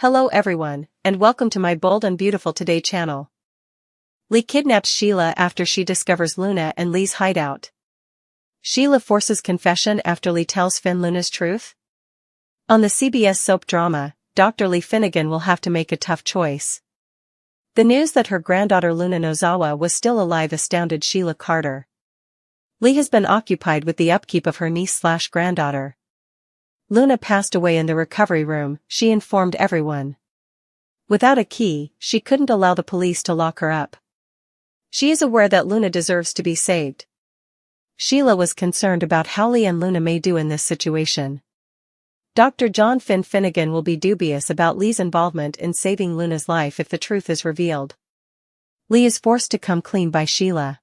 Hello everyone, and welcome to my Bold and Beautiful Today channel. Lee kidnaps Sheila after she discovers Luna and Lee's hideout. Sheila forces confession after Lee tells Finn Luna's truth. On the CBS soap drama, Dr. Lee Finnegan will have to make a tough choice. The news that her granddaughter Luna Nozawa was still alive astounded Sheila Carter. Lee has been occupied with the upkeep of her niece/granddaughter. Luna passed away in the recovery room, she informed everyone. Without a key, she couldn't allow the police to lock her up. She is aware that Luna deserves to be saved. Sheila was concerned about how Lee and Luna may do in this situation. Dr. John Finn Finnegan will be dubious about Lee's involvement in saving Luna's life if the truth is revealed. Lee is forced to come clean by Sheila.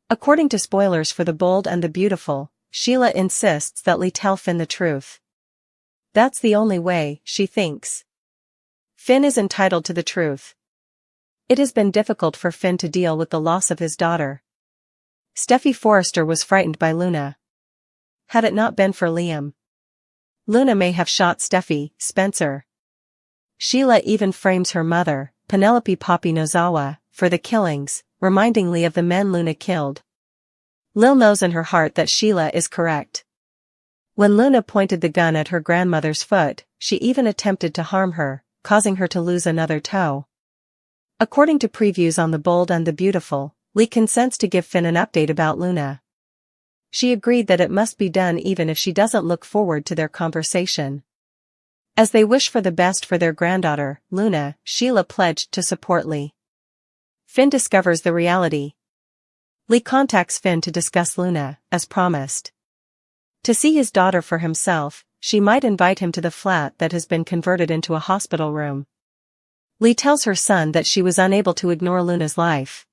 According to spoilers for The Bold and the Beautiful, Sheila insists that Lee tell Finn the truth. That's the only way, she thinks. Finn is entitled to the truth. It has been difficult for Finn to deal with the loss of his daughter. Steffy Forrester was frightened by Luna. Had it not been for Liam, Luna may have shot Steffy, Spencer. Sheila even frames her mother, Penelope Poppy Nozawa, for the killings, reminding Lee of the men Luna killed. Lil knows in her heart that Sheila is correct. When Luna pointed the gun at her grandmother's foot, she even attempted to harm her, causing her to lose another toe. According to previews on The Bold and the Beautiful, Lee consents to give Finn an update about Luna. She agreed that it must be done even if she doesn't look forward to their conversation. As they wish for the best for their granddaughter, Luna, Sheila pledged to support Lee. Finn discovers the reality. Lee contacts Finn to discuss Luna, as promised. To see his daughter for himself, she might invite him to the flat that has been converted into a hospital room. Lee tells her son that she was unable to ignore Luna's life.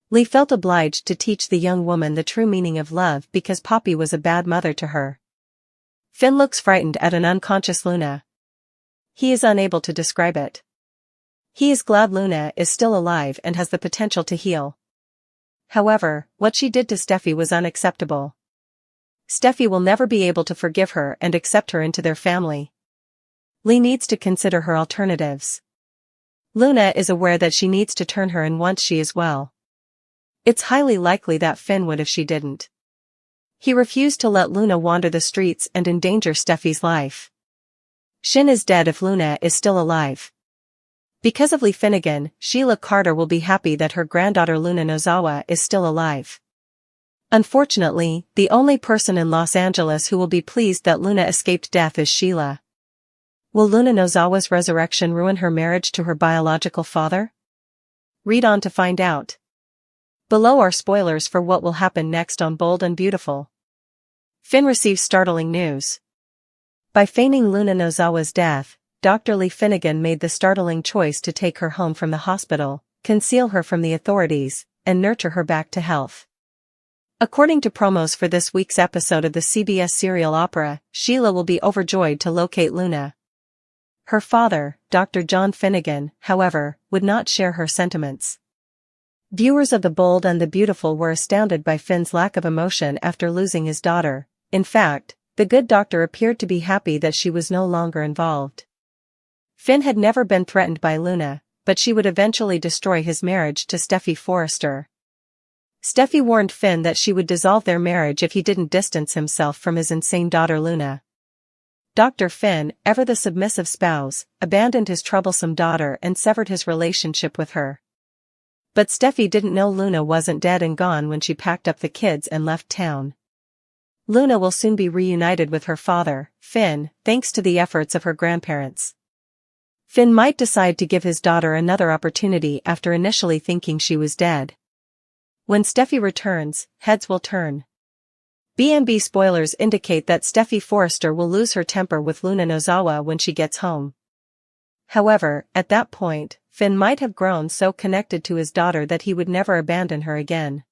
Lee felt obliged to teach the young woman the true meaning of love because Poppy was a bad mother to her. Finn looks frightened at an unconscious Luna. He is unable to describe it. He is glad Luna is still alive and has the potential to heal. However, what she did to Steffy was unacceptable. Steffy will never be able to forgive her and accept her into their family. Lee needs to consider her alternatives. Luna is aware that she needs to turn her in once she is well. It's highly likely that Finn would if she didn't. He refused to let Luna wander the streets and endanger Steffy's life. Shin is dead if Luna is still alive. Because of Lee Finnegan, Sheila Carter will be happy that her granddaughter Luna Nozawa is still alive. Unfortunately, the only person in Los Angeles who will be pleased that Luna escaped death is Sheila. Will Luna Nozawa's resurrection ruin her marriage to her biological father? Read on to find out. Below are spoilers for what will happen next on Bold and Beautiful. Finn receives startling news. By feigning Luna Nozawa's death, Dr. Lee Finnegan made the startling choice to take her home from the hospital, conceal her from the authorities, and nurture her back to health. According to promos for this week's episode of the CBS serial opera, Sheila will be overjoyed to locate Luna. Her father, Dr. John Finnegan, however, would not share her sentiments. Viewers of The Bold and the Beautiful were astounded by Finn's lack of emotion after losing his daughter. In fact, the good doctor appeared to be happy that she was no longer involved. Finn had never been threatened by Luna, but she would eventually destroy his marriage to Steffy Forrester. Steffy warned Finn that she would dissolve their marriage if he didn't distance himself from his insane daughter Luna. Dr. Finn, ever the submissive spouse, abandoned his troublesome daughter and severed his relationship with her. But Steffy didn't know Luna wasn't dead and gone when she packed up the kids and left town. Luna will soon be reunited with her father, Finn, thanks to the efforts of her grandparents. Finn might decide to give his daughter another opportunity after initially thinking she was dead. When Steffy returns, heads will turn. B&B spoilers indicate that Steffy Forrester will lose her temper with Luna Nozawa when she gets home. However, at that point, Finn might have grown so connected to his daughter that he would never abandon her again.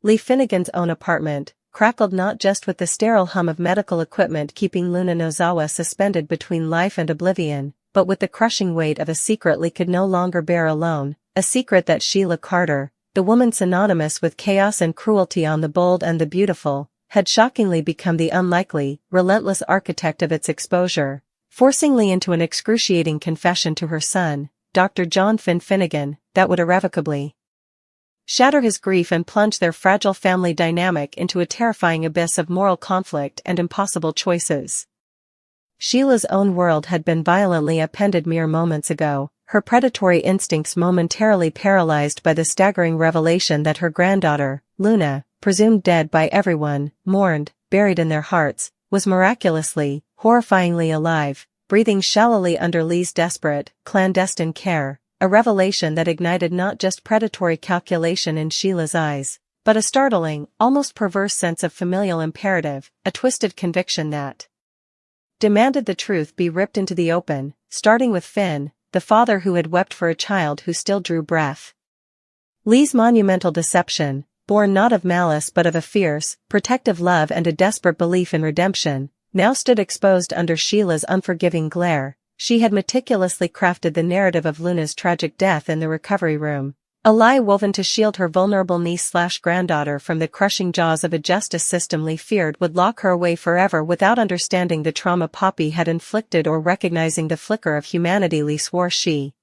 Lee Finnegan's own apartment crackled not just with the sterile hum of medical equipment keeping Luna Nozawa suspended between life and oblivion, but with the crushing weight of a secret Lee could no longer bear alone, a secret that Sheila Carter, the woman synonymous with chaos and cruelty on The Bold and the Beautiful, had shockingly become the unlikely, relentless architect of its exposure. forcing Lee into an excruciating confession to her son, Dr. John Finn Finnegan, that would irrevocably shatter his grief and plunge their fragile family dynamic into a terrifying abyss of moral conflict and impossible choices. Sheila's own world had been violently upended mere moments ago, her predatory instincts momentarily paralyzed by the staggering revelation that her granddaughter, Luna, presumed dead by everyone, mourned, buried in their hearts, was miraculously, horrifyingly alive, breathing shallowly under Lee's desperate, clandestine care, a revelation that ignited not just predatory calculation in Sheila's eyes, but a startling, almost perverse sense of familial imperative, a twisted conviction that demanded the truth be ripped into the open, starting with Finn, the father who had wept for a child who still drew breath. Lee's monumental deception, born not of malice but of a fierce, protective love and a desperate belief in redemption, now stood exposed under Sheila's unforgiving glare. She had meticulously crafted the narrative of Luna's tragic death in the recovery room, a lie woven to shield her vulnerable niece/granddaughter from the crushing jaws of a justice system Lee feared would lock her away forever without understanding the trauma Poppy had inflicted or recognizing the flicker of humanity Lee swore she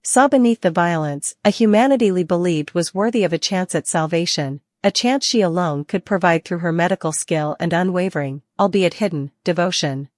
saw beneath the violence, a humanity Lee believed was worthy of a chance at salvation, a chance she alone could provide through her medical skill and unwavering, albeit hidden, devotion.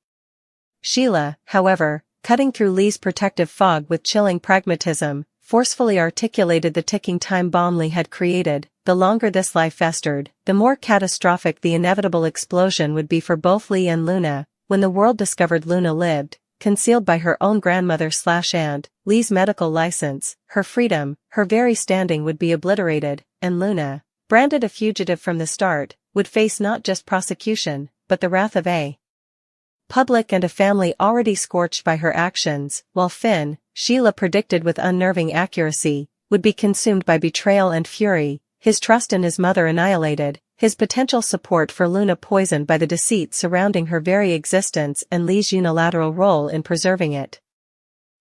Sheila, however, cutting through Lee's protective fog with chilling pragmatism, forcefully articulated the ticking time bomb Lee had created. The longer this lie festered, the more catastrophic the inevitable explosion would be for both Lee and Luna. When the world discovered Luna lived, concealed by her own grandmother/aunt, Lee's medical license, her freedom, her very standing would be obliterated, and Luna, branded a fugitive from the start, would face not just prosecution, but the wrath of a public and a family already scorched by her actions, while Finn, Sheila predicted with unnerving accuracy, would be consumed by betrayal and fury, his trust in his mother annihilated, his potential support for Luna poisoned by the deceit surrounding her very existence and Lee's unilateral role in preserving it.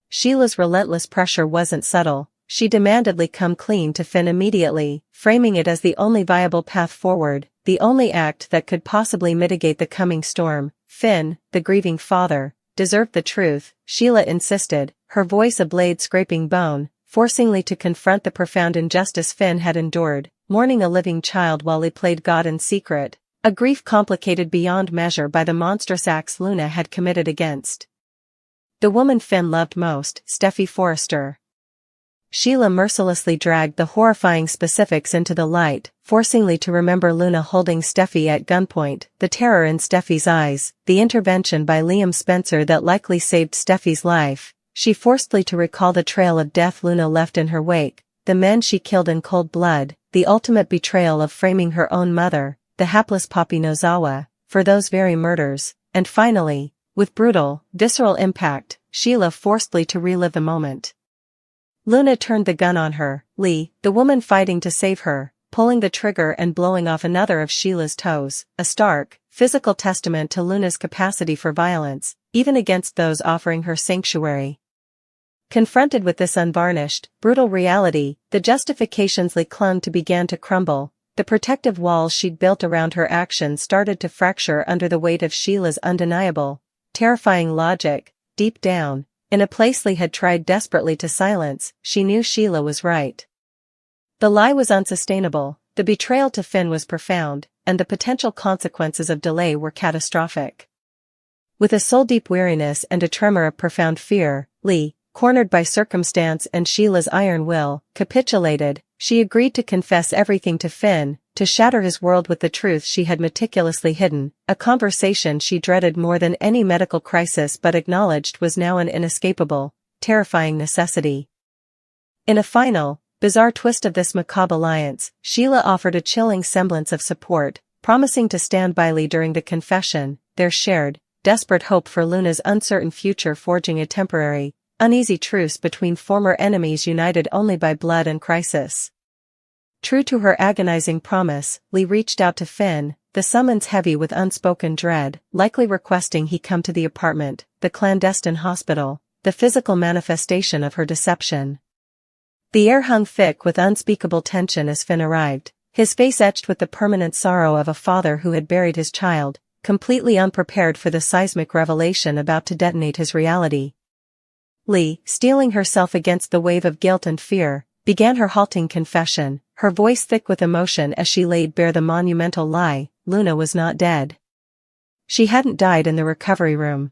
Sheila's relentless pressure wasn't subtle. She demanded Lee come clean to Finn immediately, framing it as the only viable path forward, the only act that could possibly mitigate the coming storm. Finn, the grieving father, deserved the truth, Sheila insisted, her voice a blade scraping bone, forcing Lee to confront the profound injustice Finn had endured, mourning a living child while Lee played God in secret, a grief complicated beyond measure by the monstrous acts Luna had committed against the woman Finn loved most, Steffi Forrester. Sheila mercilessly dragged the horrifying specifics into the light, forcing Lee to remember Luna holding Steffi at gunpoint, the terror in Steffi's eyes, the intervention by Liam Spencer that likely saved Steffi's life. She forced Lee to recall the trail of death Luna left in her wake, the men she killed in cold blood, the ultimate betrayal of framing her own mother, the hapless Poppy Nozawa, for those very murders, and finally, with brutal, visceral impact, Sheila forced Lee to relive the moment. Luna turned the gun on her, Lee, the woman fighting to save her, pulling the trigger and blowing off another of Sheila's toes, a stark, physical testament to Luna's capacity for violence, even against those offering her sanctuary. Confronted with this unvarnished, brutal reality, the justifications Lee clung to began to crumble. The protective walls she'd built around her actions started to fracture under the weight of Sheila's undeniable, terrifying logic. Deep down, in a place Lee had tried desperately to silence, she knew Sheila was right. The lie was unsustainable, the betrayal to Finn was profound, and the potential consequences of delay were catastrophic. With a soul-deep weariness and a tremor of profound fear, Lee, cornered by circumstance and Sheila's iron will, capitulated. She agreed to confess everything to Finn, to shatter his world with the truth she had meticulously hidden, a conversation she dreaded more than any medical crisis but acknowledged was now an inescapable, terrifying necessity. In a final, bizarre twist of this macabre alliance, Sheila offered a chilling semblance of support, promising to stand by Lee during the confession, their shared, desperate hope for Luna's uncertain future forging a temporary, uneasy truce between former enemies united only by blood and crisis. True to her agonizing promise, Lee reached out to Finn, the summons heavy with unspoken dread, likely requesting he come to the apartment, the clandestine hospital, the physical manifestation of her deception. The air hung thick with unspeakable tension as Finn arrived, his face etched with the permanent sorrow of a father who had buried his child, completely unprepared for the seismic revelation about to detonate his reality. Lee, steeling herself against the wave of guilt and fear, began her halting confession, her voice thick with emotion as she laid bare the monumental lie: Luna was not dead. She hadn't died in the recovery room.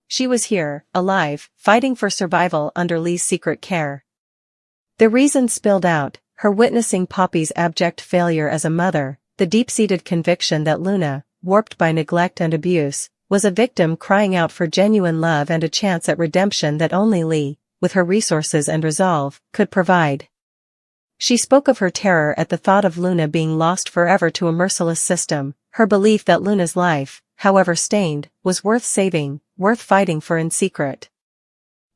She was here, alive, fighting for survival under Lee's secret care. The reasons spilled out: her witnessing Poppy's abject failure as a mother, the deep-seated conviction that Luna, warped by neglect and abuse, was a victim crying out for genuine love and a chance at redemption that only Lee, with her resources and resolve, could provide. She spoke of her terror at the thought of Luna being lost forever to a merciless system, her belief that Luna's life, however stained, was worth saving, worth fighting for in secret.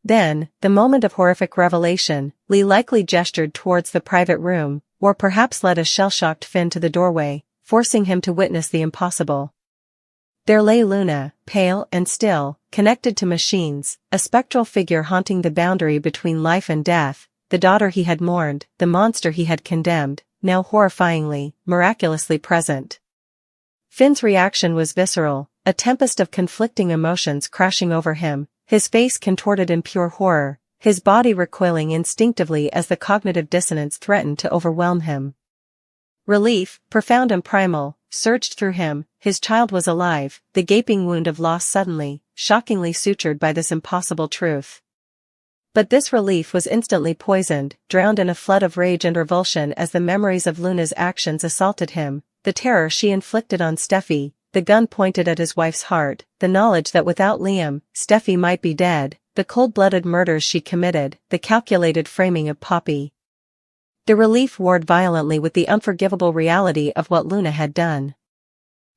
Then, the moment of horrific revelation, Lee likely gestured towards the private room, or perhaps led a shell-shocked Finn to the doorway, forcing him to witness the impossible. There lay Luna, pale and still, connected to machines, a spectral figure haunting the boundary between life and death, the daughter he had mourned, the monster he had condemned, now horrifyingly, miraculously present. Finn's reaction was visceral, a tempest of conflicting emotions crashing over him, his face contorted in pure horror, his body recoiling instinctively as the cognitive dissonance threatened to overwhelm him. Relief, profound and primal, surged through him. His child was alive, the gaping wound of loss suddenly, shockingly sutured by this impossible truth. But this relief was instantly poisoned, drowned in a flood of rage and revulsion as the memories of Luna's actions assaulted him, the terror she inflicted on Steffi, the gun pointed at his wife's heart, the knowledge that without Liam, Steffi might be dead, the cold-blooded murders she committed, the calculated framing of Poppy. The relief warred violently with the unforgivable reality of what Luna had done.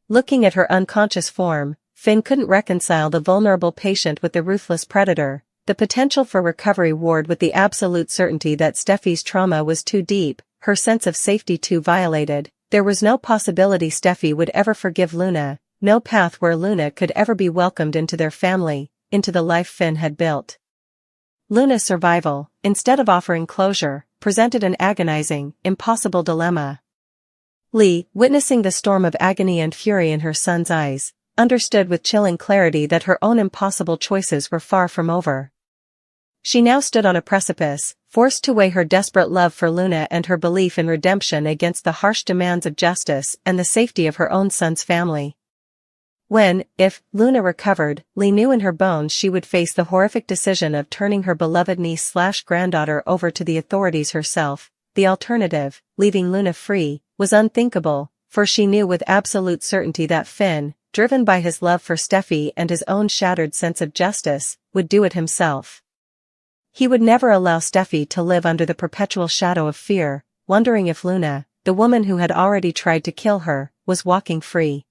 Looking at her unconscious form, Finn couldn't reconcile the vulnerable patient with the ruthless predator. The potential for recovery warred with the absolute certainty that Steffi's trauma was too deep, her sense of safety too violated. There was no possibility Steffi would ever forgive Luna, no path where Luna could ever be welcomed into their family, into the life Finn had built. Luna's survival, instead of offering closure, presented an agonizing, impossible dilemma. Lee, witnessing the storm of agony and fury in her son's eyes, understood with chilling clarity that her own impossible choices were far from over. She now stood on a precipice, forced to weigh her desperate love for Luna and her belief in redemption against the harsh demands of justice and the safety of her own son's family. When, if, Luna recovered, Lee knew in her bones she would face the horrific decision of turning her beloved niece/granddaughter over to the authorities herself. The alternative, leaving Luna free, was unthinkable, for she knew with absolute certainty that Finn, driven by his love for Steffi and his own shattered sense of justice, would do it himself. He would never allow Steffi to live under the perpetual shadow of fear, wondering if Luna, the woman who had already tried to kill her, was walking free.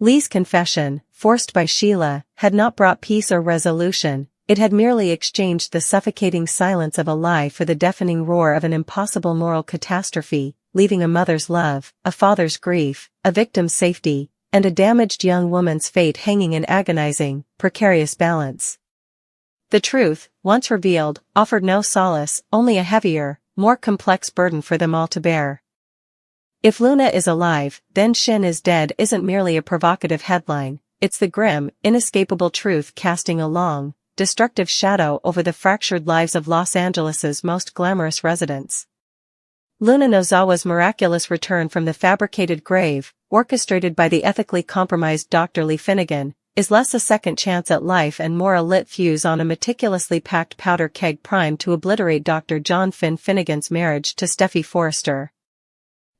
Lee's confession, forced by Sheila, had not brought peace or resolution. It had merely exchanged the suffocating silence of a lie for the deafening roar of an impossible moral catastrophe, leaving a mother's love, a father's grief, a victim's safety, and a damaged young woman's fate hanging in agonizing, precarious balance. The truth, once revealed, offered no solace, only a heavier, more complex burden for them all to bear. If Luna is alive, then Shin is dead isn't merely a provocative headline, it's the grim, inescapable truth casting a long, destructive shadow over the fractured lives of Los Angeles's most glamorous residents. Luna Nozawa's miraculous return from the fabricated grave, orchestrated by the ethically compromised Dr. Lee Finnegan, is less a second chance at life and more a lit fuse on a meticulously packed powder keg primed to obliterate Dr. John Finn Finnegan's marriage to Steffi Forrester.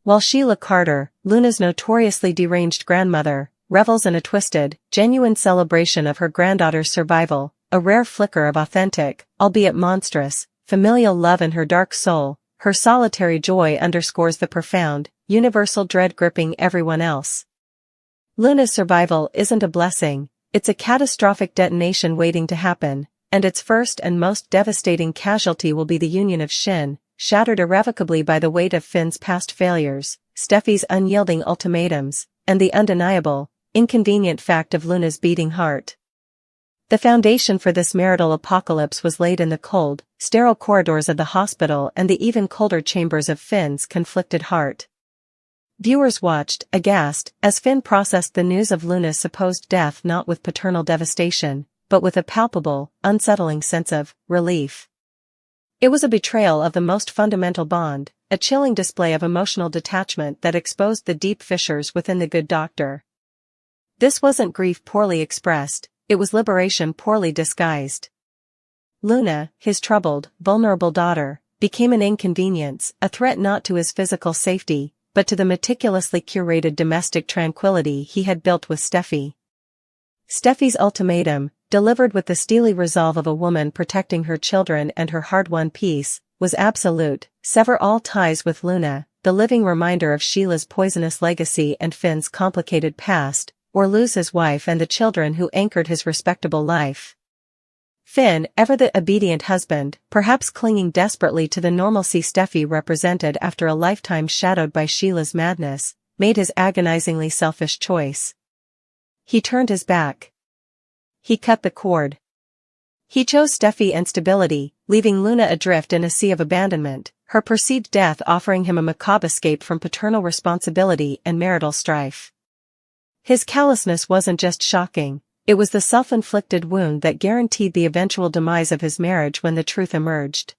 While Sheila Carter, Luna's notoriously deranged grandmother, revels in a twisted, genuine celebration of her granddaughter's survival, a rare flicker of authentic, albeit monstrous, familial love in her dark soul, her solitary joy underscores the profound, universal dread gripping everyone else. Luna's survival isn't a blessing, it's a catastrophic detonation waiting to happen, and its first and most devastating casualty will be the union of Shin, shattered irrevocably by the weight of Finn's past failures, Steffi's unyielding ultimatums, and the undeniable, inconvenient fact of Luna's beating heart. The foundation for this marital apocalypse was laid in the cold, sterile corridors of the hospital and the even colder chambers of Finn's conflicted heart. Viewers watched, aghast, as Finn processed the news of Luna's supposed death not with paternal devastation, but with a palpable, unsettling sense of relief. It was a betrayal of the most fundamental bond, a chilling display of emotional detachment that exposed the deep fissures within the good doctor. This wasn't grief poorly expressed, it was liberation poorly disguised. Luna, his troubled, vulnerable daughter, became an inconvenience, a threat not to his physical safety, but to the meticulously curated domestic tranquility he had built with Steffi. Steffi's ultimatum, delivered with the steely resolve of a woman protecting her children and her hard-won peace, was absolute: sever all ties with Luna, the living reminder of Sheila's poisonous legacy and Finn's complicated past, or lose his wife and the children who anchored his respectable life. Finn, ever the obedient husband, perhaps clinging desperately to the normalcy Steffi represented after a lifetime shadowed by Sheila's madness, made his agonizingly selfish choice. He turned his back. He cut the cord. He chose Steffi and stability, leaving Luna adrift in a sea of abandonment, her perceived death offering him a macabre escape from paternal responsibility and marital strife. His callousness wasn't just shocking, it was the self-inflicted wound that guaranteed the eventual demise of his marriage when the truth emerged.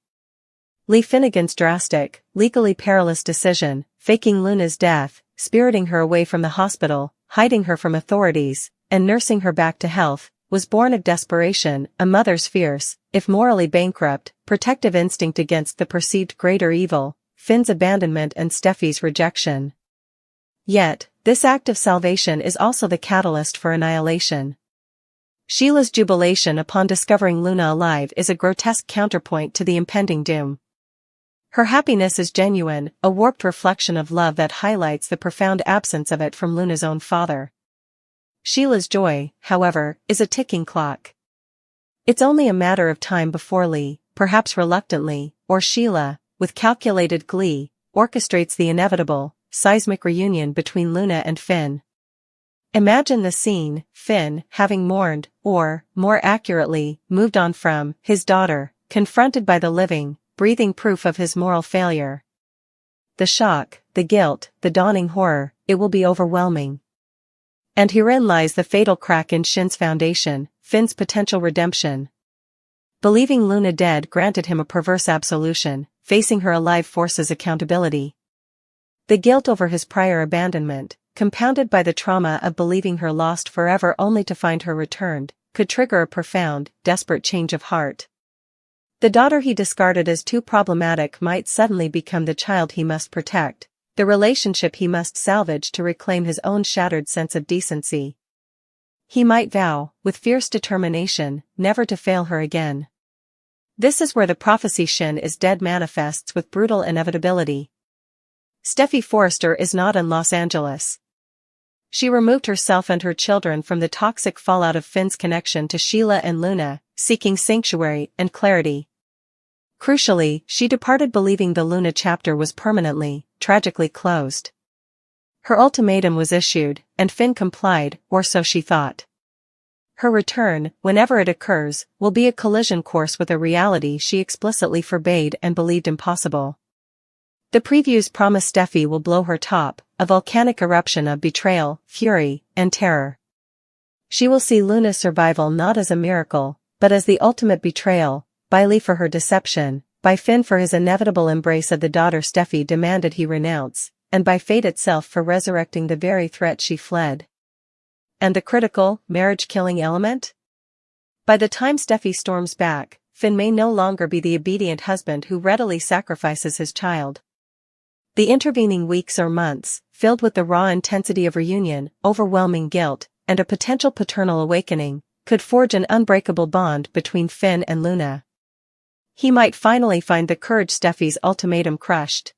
Lee Finnegan's drastic, legally perilous decision, faking Luna's death, spiriting her away from the hospital, hiding her from authorities, and nursing her back to health, was born of desperation, a mother's fierce, if morally bankrupt, protective instinct against the perceived greater evil, Finn's abandonment and Steffi's rejection. Yet, this act of salvation is also the catalyst for annihilation. Sheila's jubilation upon discovering Luna alive is a grotesque counterpoint to the impending doom. Her happiness is genuine, a warped reflection of love that highlights the profound absence of it from Luna's own father. Sheila's joy, however, is a ticking clock. It's only a matter of time before Lee, perhaps reluctantly, or Sheila, with calculated glee, orchestrates the inevitable, seismic reunion between Luna and Finn. Imagine the scene: Finn, having mourned, or, more accurately, moved on from, his daughter, confronted by the living, breathing proof of his moral failure. The shock, the guilt, the dawning horror, it will be overwhelming. And herein lies the fatal crack in Shin's foundation, Finn's potential redemption. Believing Luna dead granted him a perverse absolution, facing her alive forces accountability. The guilt over his prior abandonment, compounded by the trauma of believing her lost forever only to find her returned, could trigger a profound, desperate change of heart. The daughter he discarded as too problematic might suddenly become the child he must protect, the relationship he must salvage to reclaim his own shattered sense of decency. He might vow, with fierce determination, never to fail her again. This is where the prophecy Shin is dead manifests with brutal inevitability. Steffi Forrester is not in Los Angeles. She removed herself and her children from the toxic fallout of Finn's connection to Sheila and Luna, seeking sanctuary and clarity. Crucially, she departed believing the Luna chapter was permanently, tragically closed. Her ultimatum was issued, and Finn complied, or so she thought. Her return, whenever it occurs, will be a collision course with a reality she explicitly forbade and believed impossible. The previews promise Steffi will blow her top, a volcanic eruption of betrayal, fury, and terror. She will see Luna's survival not as a miracle, but as the ultimate betrayal, by Lee for her deception, by Finn for his inevitable embrace of the daughter Steffi demanded he renounce, and by fate itself for resurrecting the very threat she fled. And the critical, marriage-killing element? By the time Steffi storms back, Finn may no longer be the obedient husband who readily sacrifices his child. The intervening weeks or months, filled with the raw intensity of reunion, overwhelming guilt, and a potential paternal awakening, could forge an unbreakable bond between Finn and Luna. He might finally find the courage Steffi's ultimatum crushed.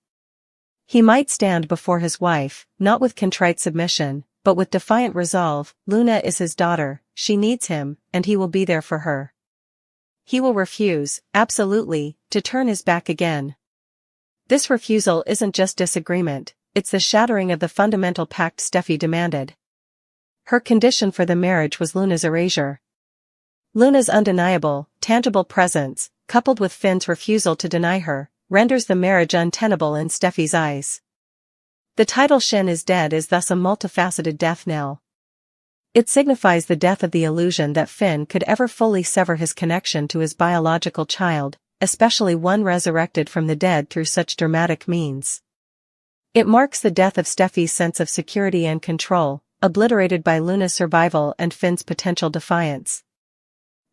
He might stand before his wife, not with contrite submission, but with defiant resolve. Luna is his daughter, she needs him, and he will be there for her. He will refuse, absolutely, to turn his back again. This refusal isn't just disagreement, it's the shattering of the fundamental pact Steffi demanded. Her condition for the marriage was Luna's erasure. Luna's undeniable, tangible presence, coupled with Finn's refusal to deny her, renders the marriage untenable in Steffi's eyes. The title Shin is dead is thus a multifaceted death knell. It signifies the death of the illusion that Finn could ever fully sever his connection to his biological child, especially one resurrected from the dead through such dramatic means. It marks the death of Steffi's sense of security and control, obliterated by Luna's survival and Finn's potential defiance.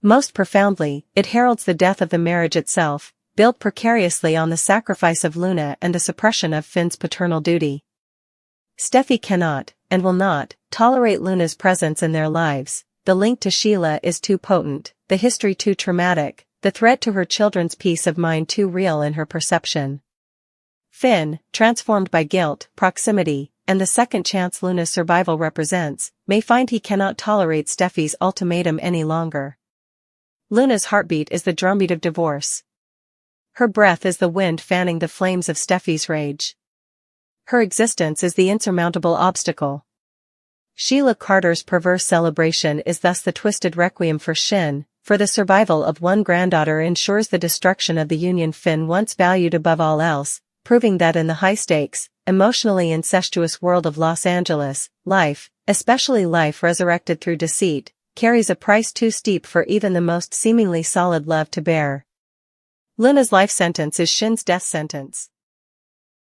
Most profoundly, it heralds the death of the marriage itself, built precariously on the sacrifice of Luna and the suppression of Finn's paternal duty. Steffi cannot, and will not, tolerate Luna's presence in their lives. The link to Sheila is too potent, the history too traumatic, the threat to her children's peace of mind too real in her perception. Finn, transformed by guilt, proximity, and the second chance Luna's survival represents, may find he cannot tolerate Steffi's ultimatum any longer. Luna's heartbeat is the drumbeat of divorce. Her breath is the wind fanning the flames of Steffi's rage. Her existence is the insurmountable obstacle. Sheila Carter's perverse celebration is thus the twisted requiem for Shin, for the survival of one granddaughter ensures the destruction of the union Finn once valued above all else, proving that in the high-stakes, emotionally incestuous world of Los Angeles, life, especially life resurrected through deceit, carries a price too steep for even the most seemingly solid love to bear. Luna's life sentence is Shin's death sentence.